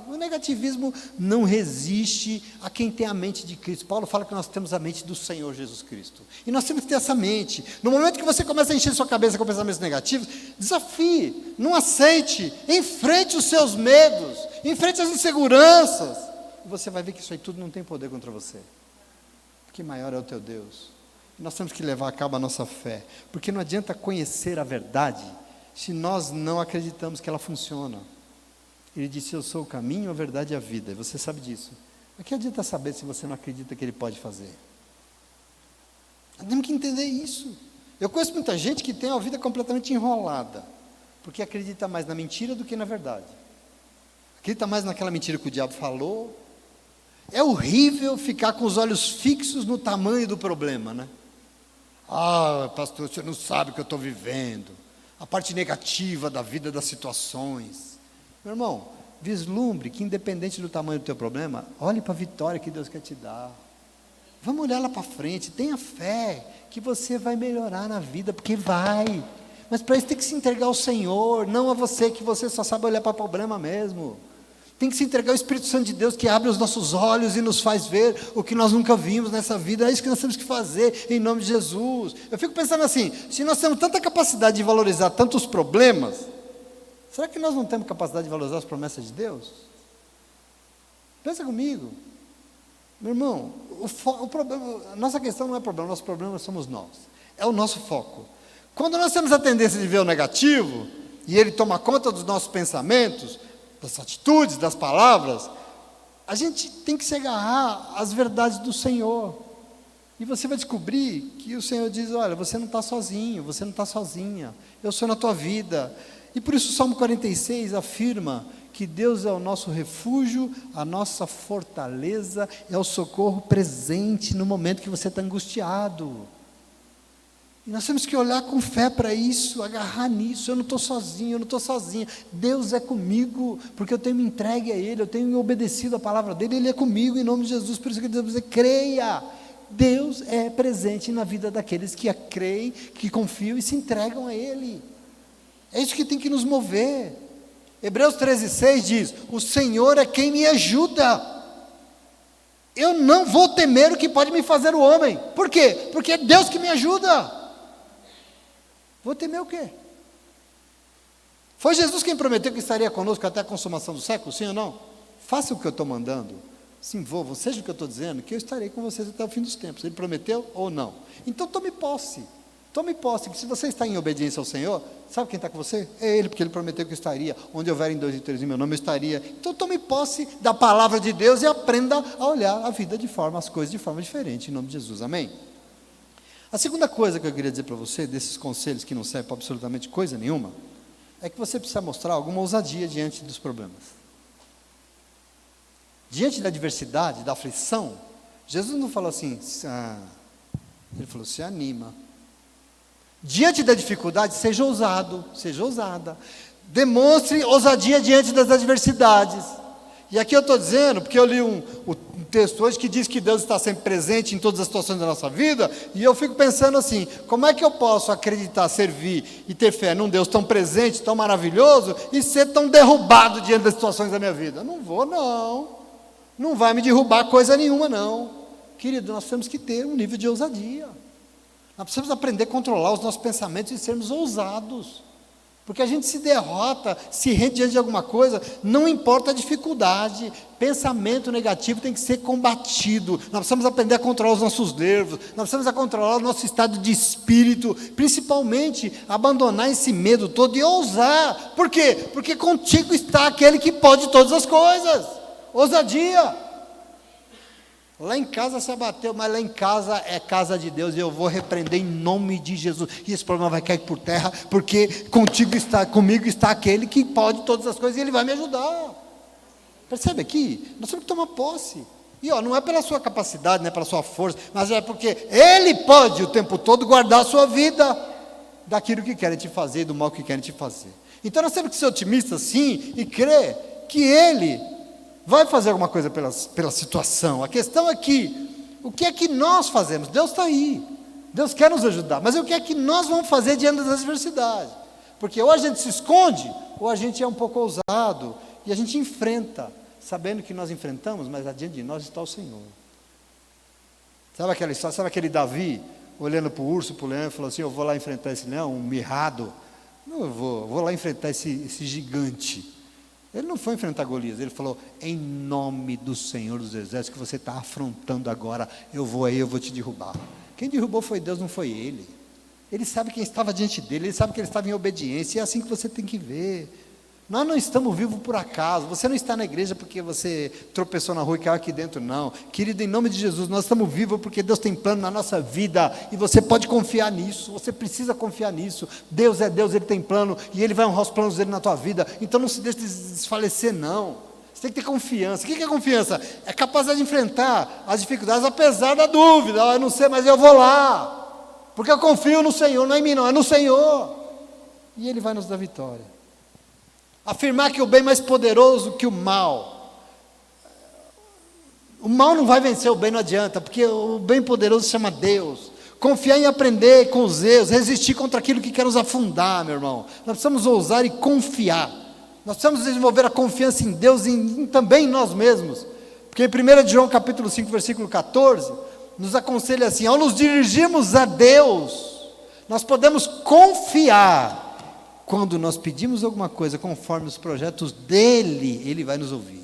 O negativismo não resiste a quem tem a mente de Cristo. Paulo fala que nós temos a mente do Senhor Jesus Cristo. E nós temos que ter essa mente. No momento que você começa a encher sua cabeça com pensamentos negativos, desafie, não aceite, enfrente os seus medos, enfrente as inseguranças. E você vai ver que isso aí tudo não tem poder contra você. Porque maior é o teu Deus. E nós temos que levar a cabo a nossa fé. Porque não adianta conhecer a verdade se nós não acreditamos que ela funciona. Ele disse, eu sou o caminho, a verdade e a vida. E você sabe disso. Mas que adianta saber se você não acredita que Ele pode fazer? Nós temos que entender isso. Eu conheço muita gente que tem a vida completamente enrolada, porque acredita mais na mentira do que na verdade. Acredita mais naquela mentira que o diabo falou. É horrível ficar com os olhos fixos no tamanho do problema, né? Pastor, você não sabe o que eu estou vivendo. A parte negativa da vida, das situações. Meu irmão, vislumbre que independente do tamanho do teu problema, olhe para a vitória que Deus quer te dar. Vamos olhar lá para frente, tenha fé que você vai melhorar na vida, porque vai. Mas para isso tem que se entregar ao Senhor, não a você, que você só sabe olhar para o problema mesmo. Tem que se entregar ao Espírito Santo de Deus, que abre os nossos olhos e nos faz ver o que nós nunca vimos nessa vida. É isso que nós temos que fazer, em nome de Jesus. Eu fico pensando assim, se nós temos tanta capacidade de valorizar tantos problemas, será que nós não temos capacidade de valorizar as promessas de Deus? Pensa comigo. Meu irmão, o problema, a nossa questão não é problema, nosso problema somos nós. É o nosso foco. Quando nós temos a tendência de ver o negativo, e ele toma conta dos nossos pensamentos, das atitudes, das palavras, a gente tem que se agarrar às verdades do Senhor. E você vai descobrir que o Senhor diz, olha, você não está sozinho, você não está sozinha, eu sou na tua vida. E por isso o Salmo 46 afirma que Deus é o nosso refúgio, a nossa fortaleza, é o socorro presente no momento que você está angustiado. E nós temos que olhar com fé para isso, agarrar nisso. Eu não estou sozinho, eu não estou sozinha. Deus é comigo, porque eu tenho me entregue a Ele, eu tenho me obedecido à palavra dEle, Ele é comigo em nome de Jesus. Por isso que Ele diz, creia. Deus é presente na vida daqueles que creem, que confiam e se entregam a Ele. É isso que tem que nos mover. Hebreus 13:6 diz, o Senhor é quem me ajuda. Eu não vou temer o que pode me fazer o homem. Por quê? Porque é Deus que me ajuda. Vou temer o quê? Foi Jesus quem prometeu que estaria conosco até a consumação do século, sim ou não? Faça o que eu estou mandando. Sim, seja o que eu estou dizendo, que eu estarei com vocês até o fim dos tempos. Ele prometeu ou não? Então tome posse. Tome posse, que se você está em obediência ao Senhor, sabe quem está com você? É Ele, porque Ele prometeu que eu estaria. Onde houverem 2 e 3 em meu nome, eu estaria. Então tome posse da palavra de Deus e aprenda a olhar a vida as coisas de forma diferente, em nome de Jesus, amém? A segunda coisa que eu queria dizer para você, desses conselhos que não servem para absolutamente coisa nenhuma, é que você precisa mostrar alguma ousadia diante dos problemas. Diante da adversidade, da aflição, Jesus não falou assim, Ele falou, se anima. Diante da dificuldade, seja ousado, seja ousada. Demonstre ousadia diante das adversidades. E aqui eu estou dizendo, porque eu li um texto hoje que diz que Deus está sempre presente em todas as situações da nossa vida, e eu fico pensando assim, como é que eu posso acreditar, servir e ter fé num Deus tão presente, tão maravilhoso, e ser tão derrubado diante das situações da minha vida? Não vou não, não vai me derrubar coisa nenhuma não. Querido, nós temos que ter um nível de ousadia. Nós precisamos aprender a controlar os nossos pensamentos e sermos ousados. Porque a gente se derrota, se rende diante de alguma coisa, não importa a dificuldade, pensamento negativo tem que ser combatido. Nós precisamos aprender a controlar os nossos nervos, nós precisamos controlar o nosso estado de espírito, principalmente abandonar esse medo todo e ousar. Por quê? Porque contigo está aquele que pode todas as coisas. Ousadia. Lá em casa se abateu, mas lá em casa é casa de Deus, e eu vou repreender em nome de Jesus, e esse problema vai cair por terra, porque comigo está aquele que pode todas as coisas, e Ele vai me ajudar. Percebe aqui? Nós temos que tomar posse, e não é pela sua capacidade, não é pela sua força, mas é porque Ele pode o tempo todo guardar a sua vida, daquilo que querem te fazer, do mal que querem te fazer. Então nós temos que ser otimistas sim, e crer que Ele vai fazer alguma coisa pela situação. A questão é que, o que é que nós fazemos? Deus está aí, Deus quer nos ajudar, mas o que é que nós vamos fazer diante das adversidades? Porque ou a gente se esconde, ou a gente é um pouco ousado, e a gente enfrenta, sabendo que nós enfrentamos, mas adiante de nós está o Senhor. Sabe aquela história, sabe aquele Davi, olhando para o urso, para o leão, e falou assim, eu vou lá enfrentar esse leão, um mirrado, não, eu vou lá enfrentar esse gigante. Ele não foi enfrentar Golias, ele falou, em nome do Senhor dos Exércitos, que você está afrontando agora, eu vou te derrubar. Quem derrubou foi Deus, não foi ele. Ele sabe quem estava diante dele, ele sabe que ele estava em obediência, e é assim que você tem que ver. Nós não estamos vivos por acaso, você não está na igreja porque você tropeçou na rua e caiu aqui dentro, não. Querido, em nome de Jesus, nós estamos vivos porque Deus tem plano na nossa vida, e você pode confiar nisso, você precisa confiar nisso. Deus é Deus, Ele tem plano, e Ele vai honrar os planos dEle na tua vida, então não se deixe desfalecer não. Você tem que ter confiança. O que é confiança? É capacidade de enfrentar as dificuldades, apesar da dúvida, eu não sei, mas eu vou lá, porque eu confio no Senhor, não é em mim não, é no Senhor, e Ele vai nos dar vitória. Afirmar que o bem é mais poderoso que o mal. O mal não vai vencer o bem, não adianta, porque o bem poderoso se chama Deus. Confiar em aprender com os erros, resistir contra aquilo que quer nos afundar, meu irmão. Nós precisamos ousar e confiar. Nós precisamos desenvolver a confiança em Deus e também em nós mesmos. Porque em 1 João capítulo 5, versículo 14, nos aconselha assim: ao nos dirigirmos a Deus, nós podemos confiar. Quando nós pedimos alguma coisa conforme os projetos dEle, Ele vai nos ouvir.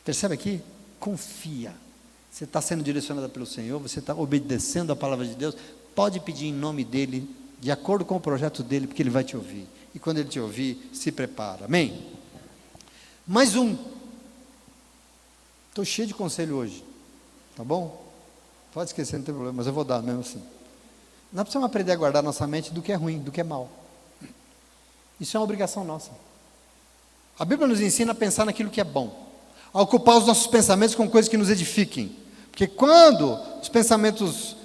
Percebe aqui? Confia. Você está sendo direcionado pelo Senhor, você está obedecendo a palavra de Deus, pode pedir em nome dEle, de acordo com o projeto dEle, porque Ele vai te ouvir. E quando Ele te ouvir, se prepara. Amém? Mais um. Estou cheio de conselho hoje. Tá bom? Pode esquecer, não tem problema, mas eu vou dar mesmo assim. Nós precisamos aprender a guardar nossa mente do que é ruim, do que é mal. Isso é uma obrigação nossa. A Bíblia nos ensina a pensar naquilo que é bom, a ocupar os nossos pensamentos com coisas que nos edifiquem. Porque quando os pensamentos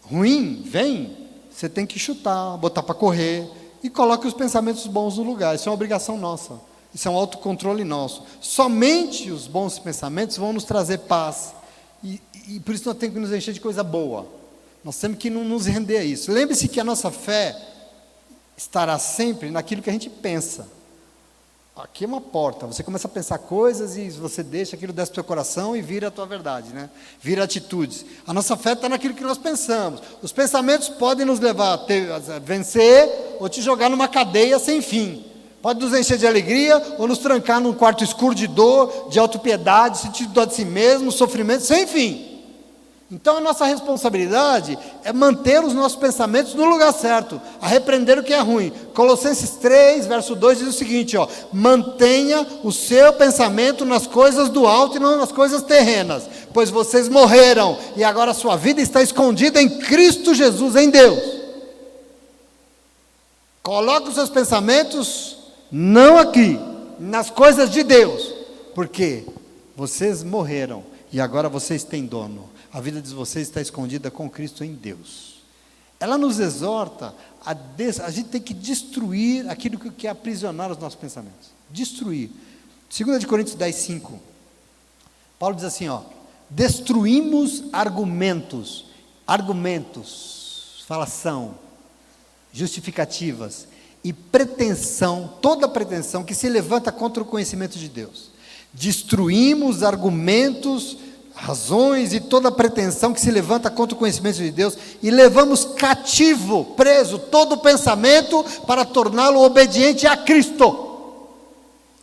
ruins vêm, você tem que chutar, botar para correr, e coloque os pensamentos bons no lugar. Isso é uma obrigação nossa. Isso é um autocontrole nosso. Somente os bons pensamentos vão nos trazer paz. E por isso nós temos que nos encher de coisa boa. Nós temos que não nos render a isso. Lembre-se que a nossa fé estará sempre naquilo que a gente pensa. Aqui é uma porta, você começa a pensar coisas e você deixa aquilo desce para o seu coração e vira a tua verdade, né? Vira atitudes. A nossa fé está naquilo que nós pensamos. Os pensamentos podem nos levar a vencer ou te jogar numa cadeia sem fim. Pode nos encher de alegria ou nos trancar num quarto escuro de dor, de autopiedade, sentido dó de si mesmo, sofrimento sem fim. Então a nossa responsabilidade é manter os nossos pensamentos no lugar certo, a repreender o que é ruim. Colossenses 3, verso 2 diz o seguinte, ó: mantenha o seu pensamento nas coisas do alto e não nas coisas terrenas, pois vocês morreram e agora a sua vida está escondida em Cristo Jesus, em Deus. Coloque os seus pensamentos não aqui, nas coisas de Deus, porque vocês morreram e agora vocês têm dono. A vida de vocês está escondida com Cristo em Deus. Ela nos exorta a gente tem que destruir aquilo que quer aprisionar os nossos pensamentos. Destruir. 2 Coríntios 10, 5. Paulo diz assim, ó: destruímos argumentos, falação, justificativas e pretensão, toda pretensão que se levanta contra o conhecimento de Deus. Destruímos argumentos, razões e toda pretensão que se levanta contra o conhecimento de Deus e levamos cativo, preso, todo pensamento para torná-lo obediente a Cristo.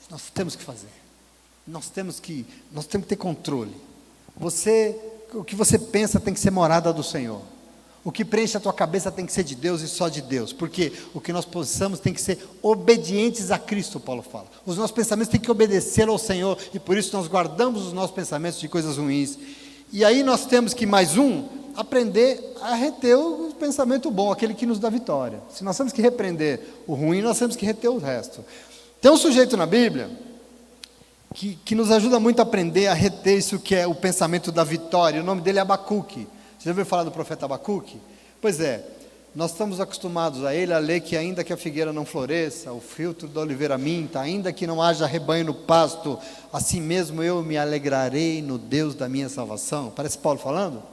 Nós temos que fazer. Nós temos que ter controle. O que você pensa tem que ser morada do Senhor. O que preenche a tua cabeça tem que ser de Deus e só de Deus, porque o que nós possamos tem que ser obedientes a Cristo, Paulo fala. Os nossos pensamentos têm que obedecer ao Senhor, e por isso nós guardamos os nossos pensamentos de coisas ruins. E aí nós temos que, aprender a reter o pensamento bom, aquele que nos dá vitória. Se nós temos que repreender o ruim, nós temos que reter o resto. Tem um sujeito na Bíblia que nos ajuda muito a aprender a reter isso que é o pensamento da vitória. O nome dele é Abacuque. Você já ouviu falar do profeta Abacuque? Pois é, nós estamos acostumados a ele a ler que ainda que a figueira não floresça, o filtro da oliveira minta, ainda que não haja rebanho no pasto, assim mesmo eu me alegrarei no Deus da minha salvação. Parece Paulo falando?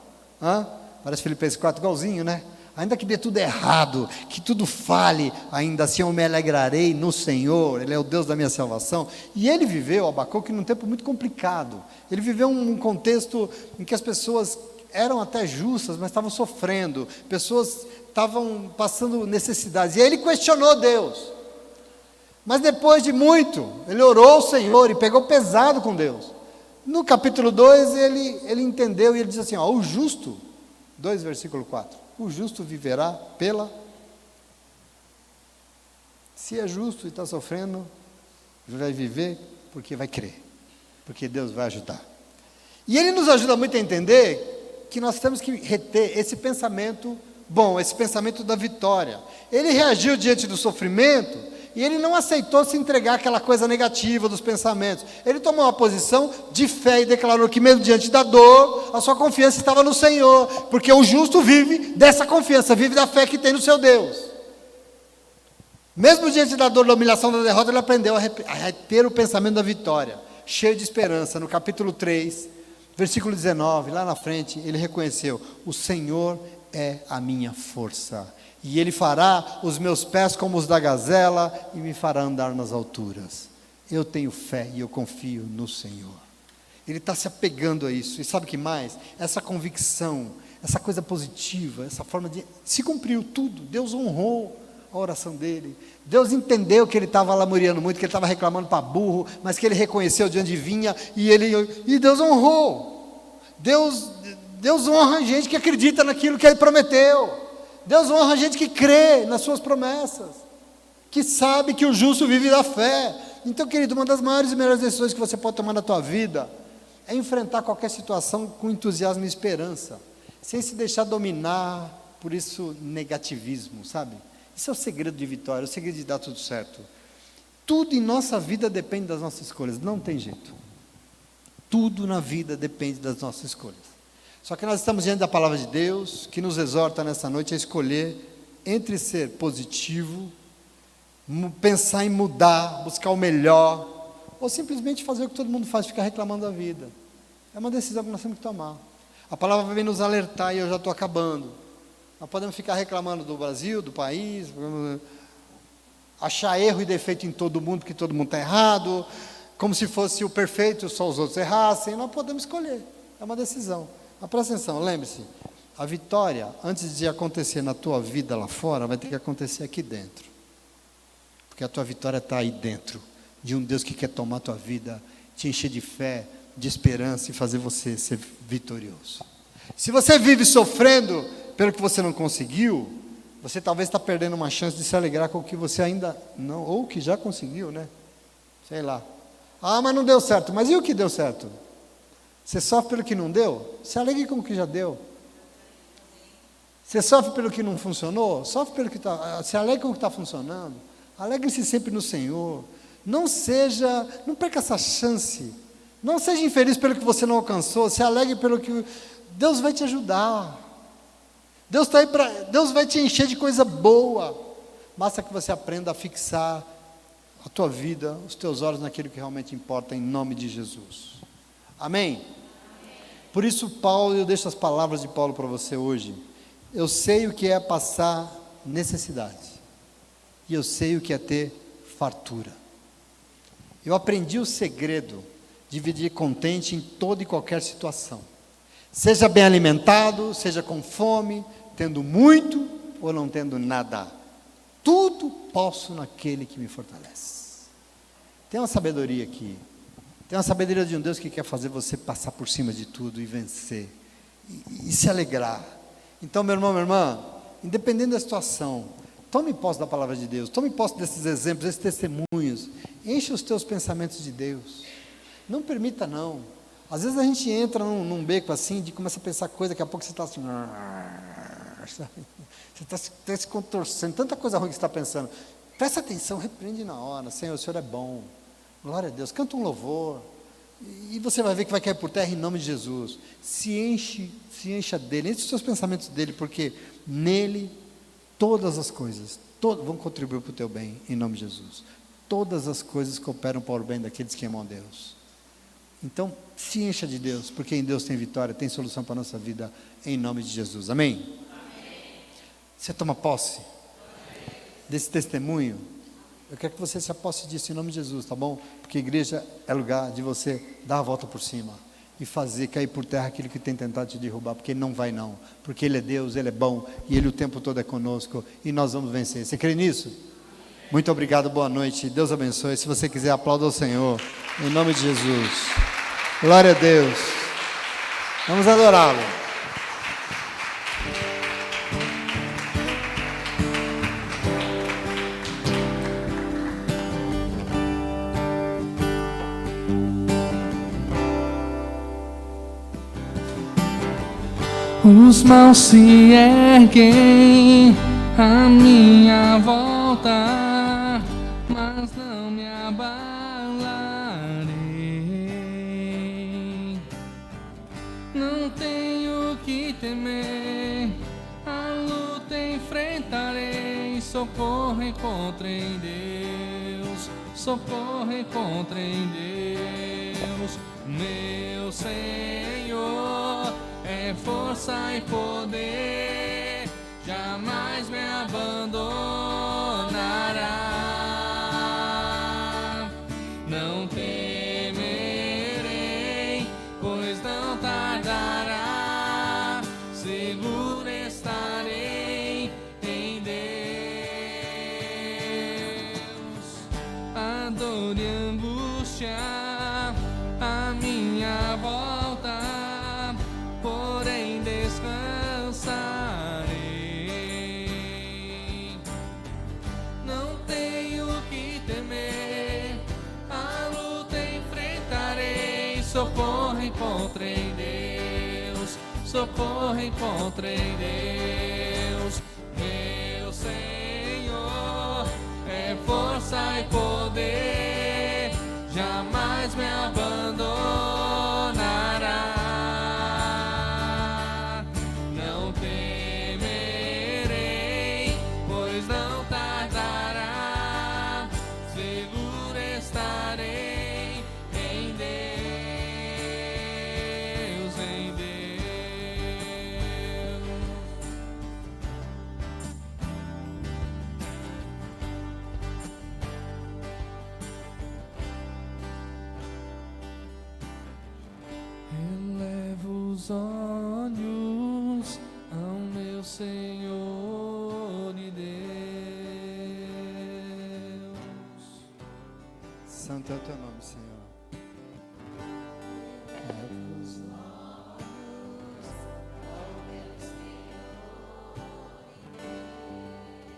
Parece Filipenses 4, igualzinho, né? Ainda que dê tudo errado, que tudo fale, ainda assim eu me alegrarei no Senhor, Ele é o Deus da minha salvação. E ele viveu, Abacuque, num tempo muito complicado. Ele viveu um contexto em que as pessoas eram até justas, mas estavam sofrendo, pessoas estavam passando necessidades, e aí ele questionou Deus, mas depois de muito, ele orou ao Senhor, e pegou pesado com Deus. No capítulo 2, ele entendeu, e ele diz assim, o justo, 2 versículo 4, o justo viverá pela, se é justo e está sofrendo, vai viver porque vai crer, porque Deus vai ajudar. E ele nos ajuda muito a entender que nós temos que reter esse pensamento bom, esse pensamento da vitória. Ele reagiu diante do sofrimento e ele não aceitou se entregar àquela coisa negativa dos pensamentos. Ele tomou uma posição de fé e declarou que mesmo diante da dor, a sua confiança estava no Senhor, porque o justo vive dessa confiança, vive da fé que tem no seu Deus. Mesmo diante da dor, da humilhação, da derrota, ele aprendeu a reter o pensamento da vitória, cheio de esperança. No capítulo 3, versículo 19, lá na frente, ele reconheceu: o Senhor é a minha força. E Ele fará os meus pés como os da gazela e me fará andar nas alturas. Eu tenho fé e eu confio no Senhor. Ele está se apegando a isso. E sabe o que mais? Essa convicção, essa coisa positiva, essa forma de... Se cumpriu tudo. Deus honrou a oração dele. Deus entendeu que ele estava lamuriando muito, que ele estava reclamando para burro, mas que ele reconheceu de onde vinha, e Deus honrou. Deus honra a gente que acredita naquilo que Ele prometeu. Deus honra a gente que crê nas suas promessas, que sabe que o justo vive da fé. Então, querido, uma das maiores e melhores decisões que você pode tomar na tua vida é enfrentar qualquer situação com entusiasmo e esperança, sem se deixar dominar por isso negativismo, sabe? Isso é o segredo de vitória, o segredo de dar tudo certo. Tudo em nossa vida depende das nossas escolhas, não tem jeito. Tudo na vida depende das nossas escolhas. Só que nós estamos diante da palavra de Deus, que nos exorta nessa noite a escolher entre ser positivo, pensar em mudar, buscar o melhor, ou simplesmente fazer o que todo mundo faz, ficar reclamando da vida. É uma decisão que nós temos que tomar. A palavra vem nos alertar e eu já estou acabando. Nós podemos ficar reclamando do Brasil, do país, achar erro e defeito em todo mundo, porque todo mundo está errado, como se fosse o perfeito, só os outros errassem. Nós podemos escolher, é uma decisão. Mas presta atenção, lembre-se, a vitória, antes de acontecer na tua vida lá fora, vai ter que acontecer aqui dentro. Porque a tua vitória está aí dentro, de um Deus que quer tomar a tua vida, te encher de fé, de esperança e fazer você ser vitorioso. Se você vive sofrendo pelo que você não conseguiu, você talvez está perdendo uma chance de se alegrar com o que você ainda não, ou que já conseguiu, né? Sei lá. Ah, mas não deu certo. Mas e o que deu certo? Você sofre pelo que não deu? Se alegre com o que já deu. Você sofre pelo que não funcionou? Sofre pelo que está... Se alegre com o que está funcionando. Alegre-se sempre no Senhor. Não perca essa chance. Não seja infeliz pelo que você não alcançou. Se alegre pelo que... Deus vai te ajudar. Deus vai te encher de coisa boa. Basta que você aprenda a fixar a tua vida, os teus olhos naquilo que realmente importa, em nome de Jesus. Amém? Por isso, eu deixo as palavras de Paulo para você hoje. Eu sei o que é passar necessidade. E eu sei o que é ter fartura. Eu aprendi o segredo de viver contente em toda e qualquer situação. Seja bem alimentado, seja com fome, tendo muito ou não tendo nada. Tudo posso naquele que me fortalece. Tem uma sabedoria aqui. Tem uma sabedoria de um Deus que quer fazer você passar por cima de tudo e vencer. E se alegrar. Então, meu irmão, minha irmã, independente da situação, tome posse da palavra de Deus. Tome posse desses exemplos, desses testemunhos. Enche os teus pensamentos de Deus. Não permita não. Às vezes a gente entra num beco assim, de começa a pensar coisa, daqui a pouco você está assim... Você está se contorcendo, tanta coisa ruim que você está pensando. Presta atenção, repreende na hora. Senhor, o Senhor é bom. Glória a Deus. Canta um louvor. E você vai ver que vai cair por terra em nome de Jesus. Se encha dele, enche os seus pensamentos dele, porque nele todas as coisas vão contribuir para o teu bem, em nome de Jesus. Todas as coisas cooperam para o bem daqueles que amam a Deus. Então, se encha de Deus, porque em Deus tem vitória, tem solução para a nossa vida, em nome de Jesus. Amém? Você toma posse desse testemunho? Eu quero que você se aposse disso em nome de Jesus, tá bom? Porque igreja é lugar de você dar a volta por cima e fazer cair por terra aquilo que tem tentado te derrubar, porque ele não vai não, porque ele é Deus, ele é bom e ele o tempo todo é conosco e nós vamos vencer. Você crê nisso? Muito obrigado, boa noite, Deus abençoe. Se você quiser, aplauda ao Senhor, em nome de Jesus. Glória a Deus. Vamos adorá-lo. Os maus se erguem à minha volta, mas não me abalarei. Não tenho que temer, a luta enfrentarei. Socorro encontrei Deus, socorro encontrei Deus, meu Senhor. É força e poder. jamais me abandonará. Não temerei, pois não tardará, seguro estarei em Deus. A dor e angústia à minha volta, porém descansarei. Não tenho que temer, a luta enfrentarei. Socorro encontrei Deus, socorro encontrei Deus. Meu Senhor é força e poder, jamais me abandonará. Não temerei, pois não tardará, seguro estarei em Deus, em Deus. Elevo os olhos ao meu Senhor e Deus. Santo é o teu nome, Senhor.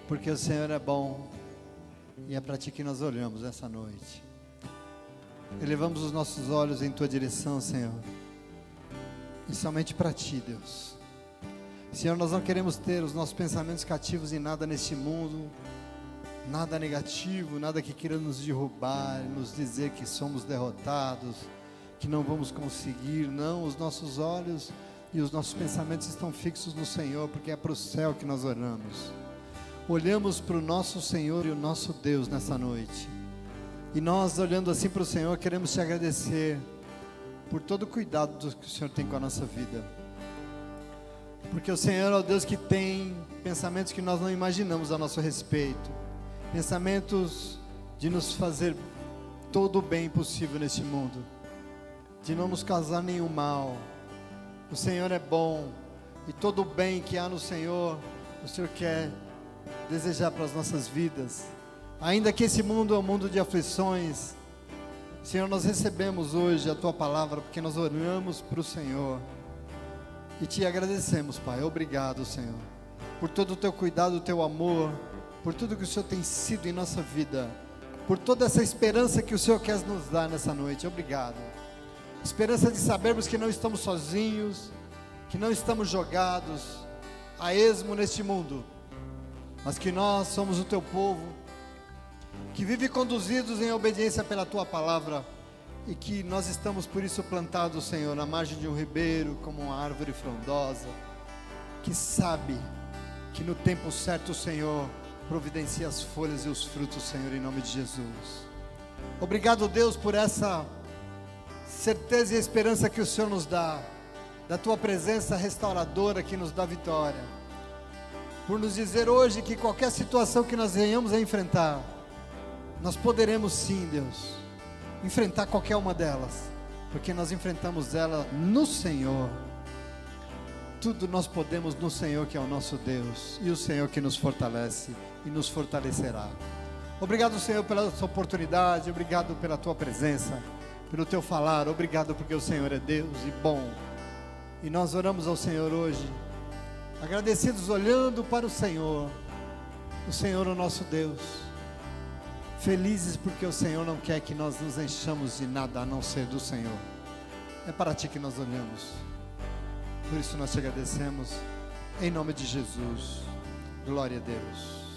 Porque o Senhor é bom e é para ti que nós olhamos essa noite. Elevamos os nossos olhos em tua direção, Senhor, e somente para ti, Deus. Senhor, nós não queremos ter os nossos pensamentos cativos em nada neste mundo, nada negativo, nada que queira nos derrubar, nos dizer que somos derrotados, que não vamos conseguir. Não, os nossos olhos e os nossos pensamentos estão fixos no Senhor, porque é para o céu que nós oramos. Olhamos para o nosso Senhor e o nosso Deus nessa noite, e nós, olhando assim para o Senhor, queremos te agradecer por todo o cuidado que o Senhor tem com a nossa vida, porque o Senhor é o Deus que tem pensamentos que nós não imaginamos a nosso respeito, pensamentos de nos fazer todo o bem possível neste mundo, de não nos causar nenhum mal. O Senhor é bom, e todo o bem que há no Senhor, o Senhor quer desejar para as nossas vidas. Ainda que esse mundo é um mundo de aflições, Senhor, nós recebemos hoje a tua palavra, porque nós oramos para o Senhor e te agradecemos, Pai. Obrigado, Senhor, por todo o teu cuidado, o teu amor, por tudo que o Senhor tem sido em nossa vida, por toda essa esperança que o Senhor quer nos dar nessa noite. Obrigado. Esperança de sabermos que não estamos sozinhos, que não estamos jogados a esmo neste mundo, mas que nós somos o teu povo, que vive conduzidos em obediência pela tua palavra, e que nós estamos por isso plantados, Senhor, na margem de um ribeiro, como uma árvore frondosa, que sabe que no tempo certo o Senhor providencia as folhas e os frutos, Senhor, em nome de Jesus. Obrigado, Deus, por essa certeza e esperança que o Senhor nos dá, da tua presença restauradora que nos dá vitória, por nos dizer hoje que qualquer situação que nós venhamos a enfrentar, nós poderemos sim, Deus, enfrentar qualquer uma delas, porque nós enfrentamos ela no Senhor. Tudo nós podemos no Senhor, que é o nosso Deus, e o Senhor que nos fortalece e nos fortalecerá. Obrigado, Senhor, pela sua oportunidade, obrigado pela tua presença, pelo teu falar. Obrigado porque o Senhor é Deus e bom, e nós oramos ao Senhor hoje, agradecidos, olhando para o Senhor o nosso Deus, felizes porque o Senhor não quer que nós nos enchamos de nada a não ser do Senhor. É para ti que nós olhamos, por isso nós te agradecemos, em nome de Jesus. Glória a Deus.